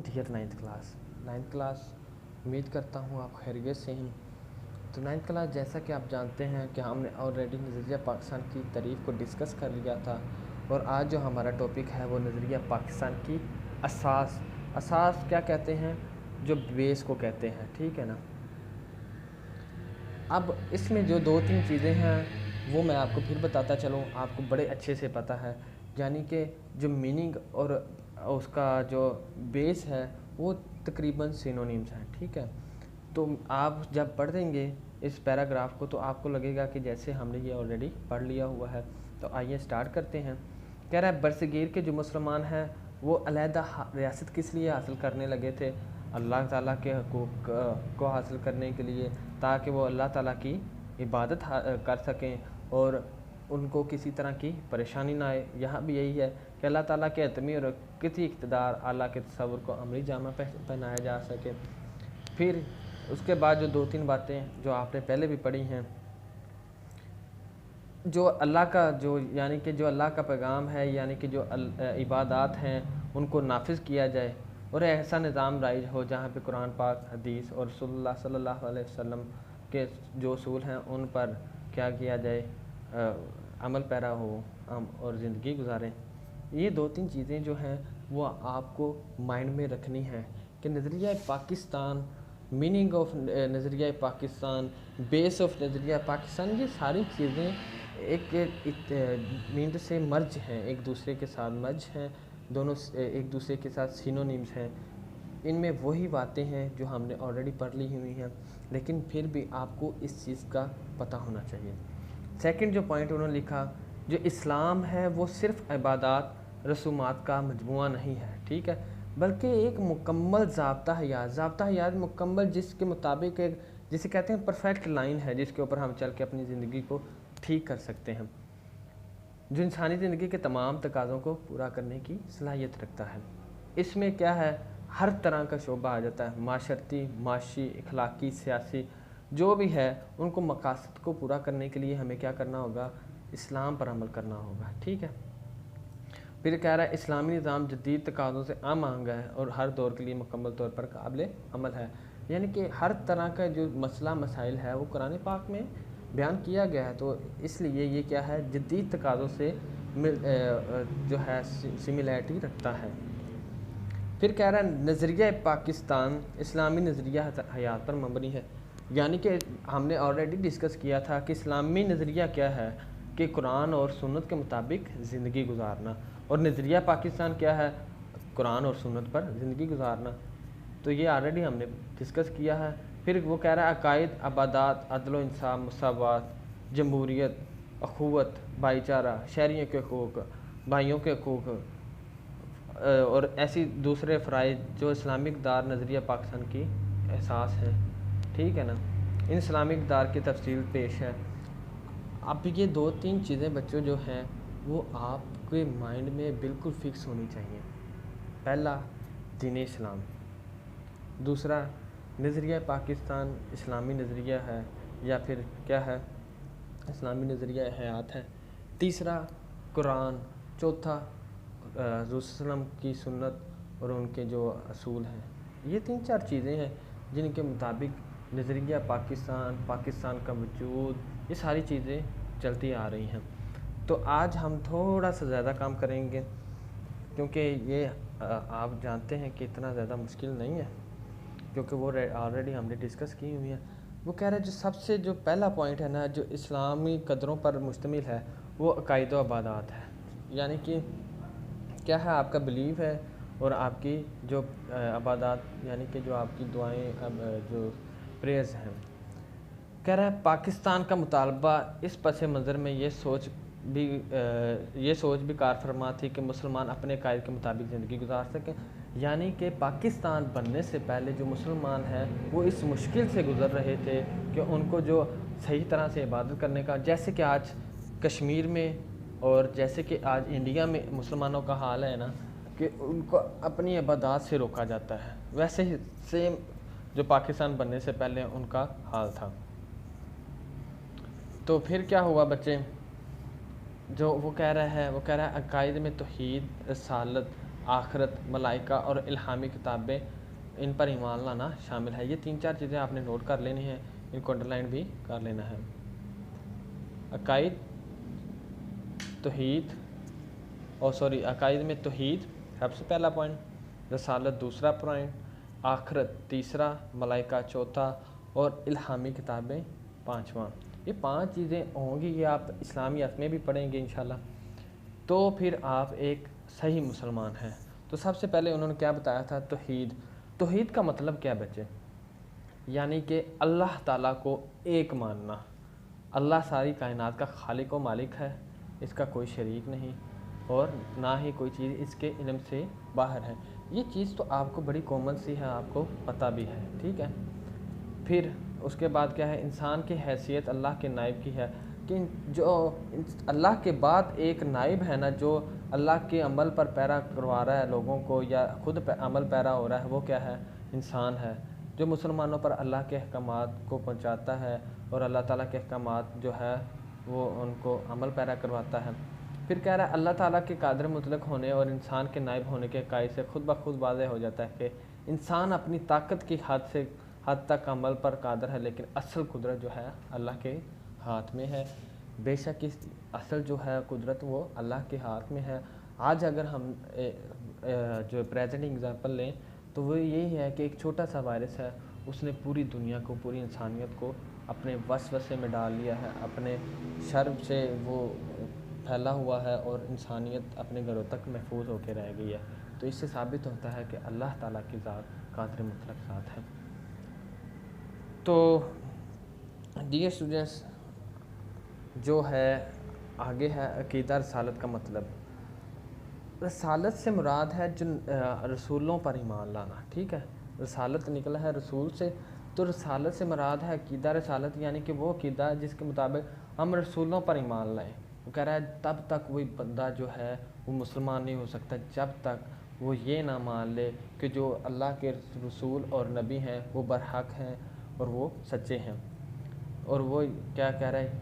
Dear ninth class उम्मीद करता हूँ आप खैरियत से हैं। तो नाइन्थ क्लास, जैसा कि आप जानते हैं कि हमने ऑलरेडी नज़रिया पाकिस्तान की तारीफ़ को डिस्कस कर लिया था, और आज जो हमारा टॉपिक है वो नज़रिया पाकिस्तान की असास क्या कहते हैं, जो बेस को कहते हैं, ठीक है ना। अब इसमें जो 2-3 चीज़ें हैं वो मैं आपको फिर बताता चलूँ, आपको बड़े अच्छे से पता है। यानी कि जो मीनिंग और उसका जो बेस है वो तकरीबन सिनोनिम्स हैं, ठीक है। तो आप जब पढ़ देंगे इस पैराग्राफ को तो आपको लगेगा कि जैसे हमने ये ऑलरेडी पढ़ लिया हुआ है। तो आइए स्टार्ट करते हैं। कह रहा है बरसगीर के जो मुसलमान हैं वो अलहदा रियासत किस लिए हासिल करने लगे थे? अल्लाह ताला के हकूक़ को हासिल करने के लिए, ताकि वो अल्लाह ताला की इबादत कर सकें और उनको किसी तरह की परेशानी ना आए। यहाँ भी यही है कि अल्लाह ताला के अतमी और किसी इक़्तिदार आला के तसव्वुर को अमली जामा पहनाया जा सके। फिर उसके बाद जो 2-3 बातें जो आपने पहले भी पढ़ी हैं, जो अल्लाह का यानी कि जो अल्लाह का पैगाम है, यानी कि जो इबादत हैं उनको नाफिज किया जाए और ऐसा निज़ाम राइज हो जहाँ पे कुरान पाक, हदीस और रसूलुल्लाह सल्लल्लाहु अलैहि वसल्लम के जो असूल हैं उन पर क्या किया जाए, अमल पैरा हो और ज़िंदगी गुजारें। ये 2-3 चीज़ें जो हैं वो आपको माइंड में रखनी है कि नज़रिया पाकिस्तान, मीनिंग ऑफ नज़रिया पाकिस्तान, बेस ऑफ नज़रिया पाकिस्तान, ये सारी चीज़ें एक मींड से मर्ज हैं, एक दूसरे के साथ मर्ज हैं, दोनों एक दूसरे के साथ सिनोनिम्स हैं। इनमें वही बातें हैं जो हमने ऑलरेडी पढ़ ली हुई हैं, लेकिन फिर भी आपको इस चीज़ का पता होना चाहिए। सेकंड जो पॉइंट उन्होंने लिखा, जो इस्लाम है वो सिर्फ़ इबादत रसूमात का मजमुआ नहीं है, ठीक है, बल्कि एक मुकम्मल ज़ाब्ता हयात मुकम्मल, जिसके मुताबिक एक जिसे कहते हैं परफेक्ट लाइन है, जिसके ऊपर हम चल के अपनी ज़िंदगी को ठीक कर सकते हैं, जो इंसानी ज़िंदगी के तमाम तकाज़ों को पूरा करने की सलाहियत रखता है। इसमें क्या है, हर तरह का शोबा आ जाता है, माशरती, माशी, इखलाकी, सियासी, जो भी है उनको मकासद को पूरा करने के लिए हमें क्या करना होगा, इस्लाम पर अमल करना होगा, ठीक है। फिर कह रहा है इस्लामी निज़ाम जदीद तकाज़ों से आम आहंगा है और हर दौर के लिए मुकम्मल तौर पर काबिल अमल है। यानी कि हर तरह का जो मसला मसाइल है वो कुरान पाक में बयान किया गया है, तो इसलिए ये क्या है, जदीद तकाज़ों से जो है सिमिलैरिटी रखता है। फिर कह रहा है नज़रिया पाकिस्तान इस्लामी नज़रिया हयात पर मबनी है। यानी कि हमने ऑलरेडी डिस्कस किया था कि इस्लामी नज़रिया क्या है, कि कुरान और सुन्नत के मुताबिक ज़िंदगी गुजारना, और नज़रिया पाकिस्तान क्या है, कुरान और सुन्नत पर ज़िंदगी गुजारना। तो ये ऑलरेडी हमने डिस्कस किया है। फिर वो कह रहा है अकायद, अबादात, अदल इंसाफ, मसावात, जमहूरियत, अखुवत, भाईचारा, शहरियों के हकूक़, भाइयों के हकूक़ और ऐसी दूसरे फ़राइज़ जो इस्लामिक दार नज़रिया पाकिस्तान की एहसास है, ठीक है ना। इन इस्लामिक दार की तफसील पेश है। अब ये 2-3 चीज़ें बच्चों जो हैं वो आपके माइंड में बिल्कुल फ़िक्स होनी चाहिए। पहला, दीन इस्लाम। दूसरा, नज़रिया पाकिस्तान इस्लामी नज़रिया है या फिर क्या है, इस्लामी नज़रिया हयात है। तीसरा, कुरान। चौथा, रसूल सल्लल्लाहु अलैहि वसल्लम की सुन्नत और उनके जो असूल हैं। ये 3-4 चीज़ें हैं जिनके मुताबिक नज़रिया पाकिस्तान का वजूद, ये सारी चीज़ें चलती आ रही हैं। तो आज हम थोड़ा सा ज़्यादा काम करेंगे, क्योंकि ये आप जानते हैं कि इतना ज़्यादा मुश्किल नहीं है, क्योंकि वो ऑलरेडी हमने डिस्कस की हुई है। वो कह रहे हैं जो सबसे जो पहला पॉइंट है ना, जो इस्लामी कदरों पर मुश्तमिल है, वो अकायद व इबादत है। यानी कि क्या है, आपका बिलीव है और आपकी जो इबादत, यानी कि जो आपकी दुआएं, जो प्रेयर्स हैं। कह रहा है पाकिस्तान का मुतालबा इस पस मंज़र में ये सोच भी कार फरमा थी कि मुसलमान अपने कायद के मुताबिक ज़िंदगी गुजार सकें। यानी कि पाकिस्तान बनने से पहले जो मुसलमान हैं वो इस मुश्किल से गुज़र रहे थे कि उनको जो सही तरह से इबादत करने का, जैसे कि आज कश्मीर में और जैसे कि आज इंडिया में मुसलमानों का हाल है ना, कि उनको अपनी इबादत से रोका जाता है, वैसे ही सेम जो पाकिस्तान बनने से पहले उनका हाल था। तो फिर क्या हुआ बच्चे, जो वो कह रहा है अकायद में तौहीद, रसालत, آخرت، ملائکہ اور الہامی کتابیں، ان پر ایمان لانا شامل ہے۔ یہ 3-4 چیزیں آپ نے نوٹ کر لینی ہیں، ان کو انڈرلائن بھی کر لینا ہے۔ عقائد میں توحید سب سے پہلا پوائنٹ، رسالت دوسرا پوائنٹ، آخرت تیسرا، ملائکہ چوتھا اور الہامی کتابیں پانچواں۔ یہ 5 چیزیں ہوں گی، یہ آپ اسلامیات میں بھی پڑھیں گے انشاءاللہ، تو پھر آپ ایک صحیح مسلمان ہیں۔ تو سب سے پہلے انہوں نے کیا بتایا تھا؟ توحید۔ توحید کا مطلب کیا بچے؟ یعنی کہ اللہ تعالیٰ کو ایک ماننا۔ اللہ ساری کائنات کا خالق و مالک ہے، اس کا کوئی شریک نہیں اور نہ ہی کوئی چیز اس کے علم سے باہر ہے۔ یہ چیز تو آپ کو بڑی کامن سی ہے، آپ کو پتہ بھی ہے، ٹھیک ہے۔ پھر اس کے بعد کیا ہے؟ انسان کی حیثیت اللہ کے نائب کی ہے، کہ جو اللہ کے بعد ایک نائب ہے نا، جو اللہ کے عمل پر پیرا کروا رہا ہے لوگوں کو یا خود عمل پیرا ہو رہا ہے، وہ کیا ہے؟ انسان ہے، جو مسلمانوں پر اللہ کے احکامات کو پہنچاتا ہے اور اللہ تعالیٰ کے احکامات جو ہے وہ ان کو عمل پیرا کرواتا ہے۔ پھر کہہ رہا ہے اللہ تعالیٰ کے قادر مطلق ہونے اور انسان کے نائب ہونے کے عقائد سے خود بخود واضح ہو جاتا ہے کہ انسان اپنی طاقت کی حد تک عمل پر قادر ہے، لیکن اصل قدرت جو ہے اللہ کے ہاتھ میں ہے۔ بے شک اس اصل جو ہے قدرت وہ اللہ کے ہاتھ میں ہے۔ آج اگر ہم جو پریزنٹ ایگزامپل لیں تو وہ یہی ہے کہ ایک چھوٹا سا وائرس ہے، اس نے پوری دنیا کو، پوری انسانیت کو اپنے وسوسے میں ڈال لیا ہے، اپنے شر سے وہ پھیلا ہوا ہے اور انسانیت اپنے گھروں تک محفوظ ہو کے رہ گئی ہے۔ تو اس سے ثابت ہوتا ہے کہ اللہ تعالیٰ کی ذات قادر مطلق ذات ہے۔ تو ڈیئر اسٹوڈنٹس، جو ہے آگے ہے عقیدہ رسالت کا مطلب۔ رسالت سے مراد ہے جو رسولوں پر ایمان لانا، ٹھیک ہے۔ رسالت نکلا ہے رسول سے، تو رسالت سے مراد ہے عقیدہ رسالت، یعنی کہ وہ عقیدہ جس کے مطابق ہم رسولوں پر ایمان لائیں۔ وہ کہہ رہا ہے تب تک وہی بندہ جو ہے وہ مسلمان نہیں ہو سکتا جب تک وہ یہ نہ مان لے کہ جو اللہ کے رسول اور نبی ہیں وہ برحق ہیں اور وہ سچے ہیں۔ اور وہ کیا کہہ رہا ہے؟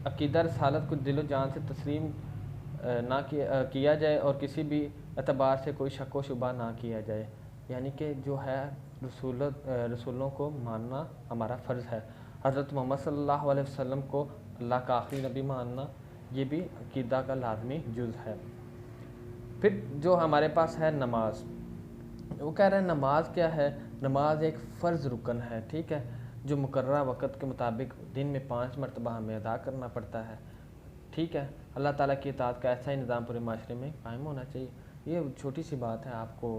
عقیدہ رسالت کو دل و جان سے تسلیم نہ کیا جائے اور کسی بھی اعتبار سے کوئی شک و شبہ نہ کیا جائے، یعنی کہ جو ہے رسولوں کو ماننا ہمارا فرض ہے۔ حضرت محمد صلی اللہ علیہ وسلم کو اللہ کا آخری نبی ماننا یہ بھی عقیدہ کا لازمی جز ہے۔ پھر جو ہمارے پاس ہے نماز، وہ کہہ رہے ہیں نماز کیا ہے؟ نماز ایک فرض رکن ہے، ٹھیک ہے، جو مقررہ وقت کے مطابق دن میں 5 مرتبہ ہمیں ادا کرنا پڑتا ہے، ٹھیک ہے۔ اللہ تعالیٰ کی اطاعت کا ایسا ہی نظام پورے معاشرے میں قائم ہونا چاہیے۔ یہ چھوٹی سی بات ہے، آپ کو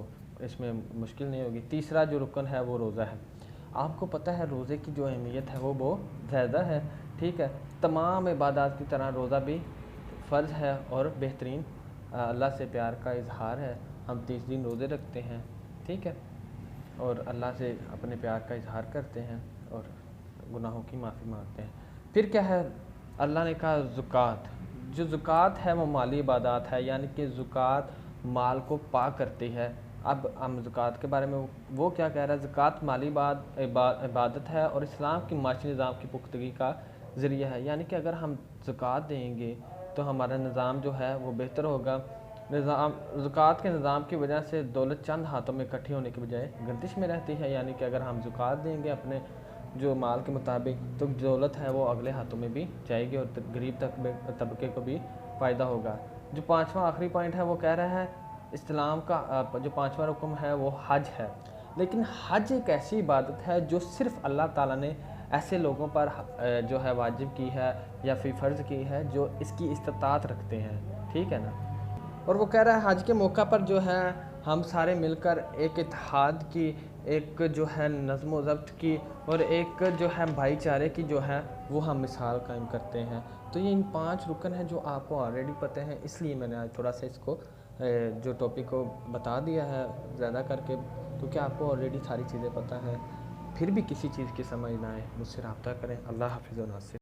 اس میں مشکل نہیں ہوگی۔ تیسرا جو رکن ہے وہ روزہ ہے۔ آپ کو پتہ ہے روزے کی جو اہمیت ہے وہ بہت زیادہ ہے، ٹھیک ہے۔ تمام عبادات کی طرح روزہ بھی فرض ہے اور بہترین اللہ سے پیار کا اظہار ہے۔ ہم 30 دن روزے رکھتے ہیں، ٹھیک ہے، اور اللہ سے اپنے پیار کا اظہار کرتے ہیں اور گناہوں کی معافی مانگتے ہیں۔ پھر کیا ہے؟ اللہ نے کہا زکوٰۃ۔ جو زکوٰۃ ہے وہ مالی عبادات ہے، یعنی کہ زکوٰۃ مال کو پاک کرتی ہے۔ اب ہم زکوٰۃ کے بارے میں وہ کیا کہہ رہا ہے؟ زکوٰۃ مالی عبادت ہے اور اسلام کی معاشی نظام کی پختگی کا ذریعہ ہے، یعنی کہ اگر ہم زکوٰۃ دیں گے تو ہمارا نظام جو ہے وہ بہتر ہوگا۔ زکوٰۃ کے نظام کی وجہ سے دولت چند ہاتھوں میں اکٹھی ہونے کے بجائے گردش میں رہتی ہے، یعنی کہ اگر ہم زکوٰۃ دیں گے اپنے جو مال کے مطابق تو دولت ہے وہ اگلے ہاتھوں میں بھی جائے گی اور غریب طبقے کو بھی فائدہ ہوگا۔ جو 5واں آخری پوائنٹ ہے وہ کہہ رہا ہے اسلام کا جو 5واں رکن ہے وہ حج ہے، لیکن حج ایک ایسی عبادت ہے جو صرف اللہ تعالیٰ نے ایسے لوگوں پر جو ہے واجب کی ہے یا پھر فرض کی ہے جو اس کی استطاعت رکھتے ہیں، ٹھیک ہے نا۔ اور وہ کہہ رہا ہے حج کے موقع پر جو ہے ہم سارے مل کر ایک اتحاد کی، ایک جو ہے نظم و ضبط کی اور ایک جو ہے بھائی چارے کی جو ہے وہ ہم مثال قائم کرتے ہیں۔ تو یہ ان 5 رکن ہیں جو آپ کو آلریڈی پتہ ہیں، اس لیے میں نے آج تھوڑا سا اس کو جو ٹاپک کو بتا دیا ہے زیادہ کر کے، کیونکہ آپ کو آلریڈی ساری چیزیں پتہ ہے۔ پھر بھی کسی چیز کی سمجھ نہ آئے مجھ سے رابطہ کریں۔ اللہ حافظ و ناصر۔